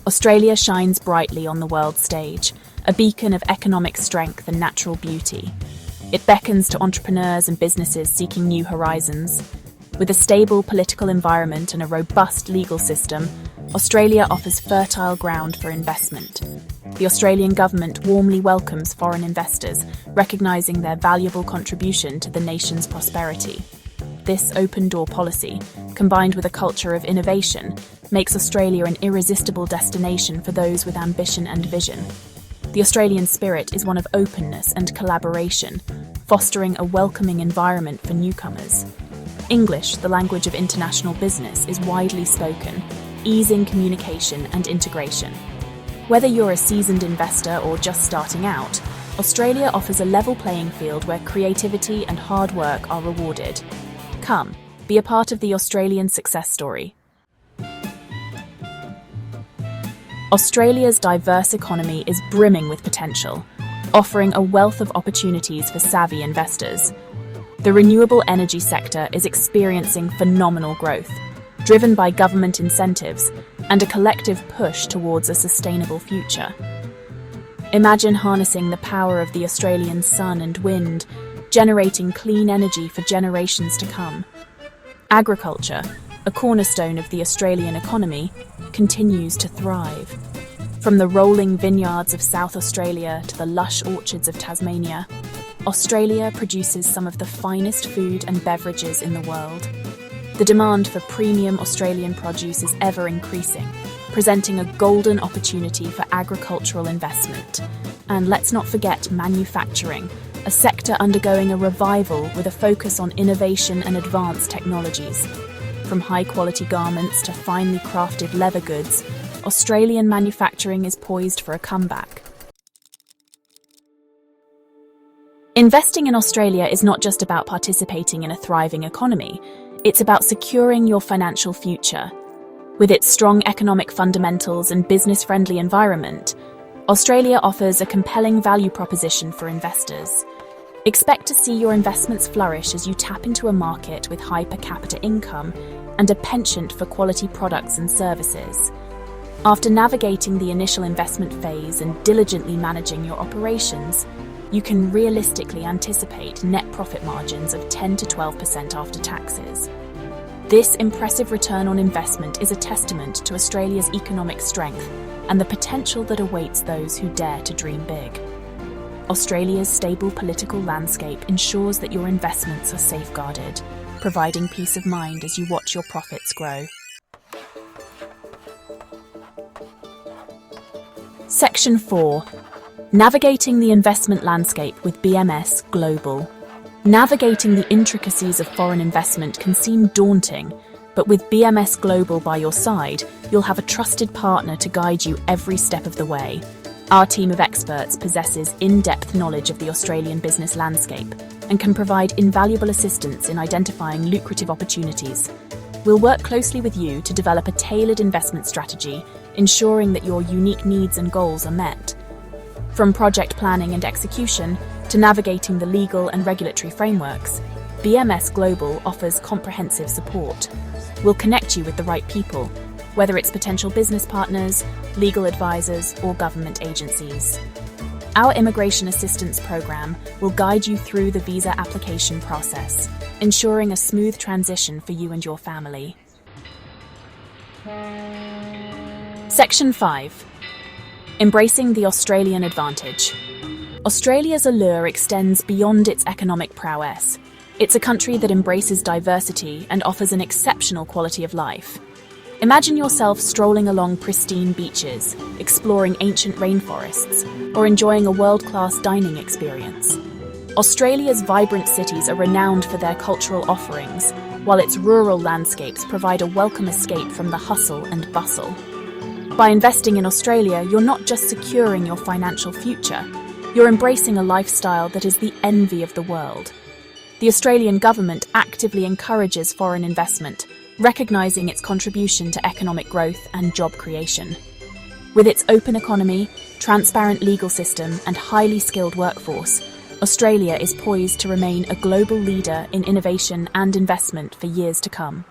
Australia shines brightly on the world stage, a beacon of economic strength and natural beauty. It beckons to entrepreneurs and businesses seeking new horizons. With a stable political environment and a robust legal system, Australia offers fertile ground for investment. The Australian government warmly welcomes foreign investors, recognising their valuable contribution to the nation's prosperity. This open-door policy, combined with a culture of innovation, makes Australia an irresistible destination for those with ambition and vision. The Australian spirit is one of openness and collaboration, fostering a welcoming environment for newcomers. English, the language of international business, is widely spoken, easing communication and integration. Whether you're a seasoned investor or just starting out, Australia offers a level playing field where creativity and hard work are rewarded. Come, be a part of the Australian success story. Australia's diverse economy is brimming with potential, offering a wealth of opportunities for savvy investors. The renewable energy sector is experiencing phenomenal growth, driven by government incentives and a collective push towards a sustainable future. Imagine harnessing the power of the Australian sun and wind, generating clean energy for generations to come. Agriculture, a cornerstone of the Australian economy, continues to thrive. From the rolling vineyards of South Australia to the lush orchards of Tasmania, Australia produces some of the finest food and beverages in the world. The demand for premium Australian produce is ever increasing, presenting a golden opportunity for agricultural investment. And let's not forget manufacturing, a sector undergoing a revival with a focus on innovation and advanced technologies. From high-quality garments to finely crafted leather goods, Australian manufacturing is poised for a comeback. Investing in Australia is not just about participating in a thriving economy, it's about securing your financial future. With its strong economic fundamentals and business-friendly environment, Australia offers a compelling value proposition for investors. Expect to see your investments flourish as you tap into a market with high per capita income and a penchant for quality products and services. After navigating the initial investment phase and diligently managing your operations, you can realistically anticipate net profit margins of 10 to 12% after taxes. This impressive return on investment is a testament to Australia's economic strength and the potential that awaits those who dare to dream big. Australia's stable political landscape ensures that your investments are safeguarded, providing peace of mind as you watch your profits grow. Section 4. Navigating the investment landscape with BMS GLOBAL. Navigating the intricacies of foreign investment can seem daunting, but with BMS GLOBAL by your side, you'll have a trusted partner to guide you every step of the way. Our team of experts possesses in-depth knowledge of the Australian business landscape and can provide invaluable assistance in identifying lucrative opportunities. We'll work closely with you to develop a tailored investment strategy, ensuring that your unique needs and goals are met. From project planning and execution to navigating the legal and regulatory frameworks, BMS GLOBAL offers comprehensive support. We'll connect you with the right people, whether it's potential business partners, legal advisors, or government agencies. Our immigration assistance program will guide you through the visa application process, ensuring a smooth transition for you and your family. Section 5. Embracing the Australian advantage. Australia's allure extends beyond its economic prowess. It's a country that embraces diversity and offers an exceptional quality of life. Imagine yourself strolling along pristine beaches, exploring ancient rainforests, or enjoying a world-class dining experience. Australia's vibrant cities are renowned for their cultural offerings, while its rural landscapes provide a welcome escape from the hustle and bustle. By investing in Australia, you're not just securing your financial future, you're embracing a lifestyle that is the envy of the world. The Australian government actively encourages foreign investment, recognising its contribution to economic growth and job creation. With its open economy, transparent legal system and highly skilled workforce, Australia is poised to remain a global leader in innovation and investment for years to come.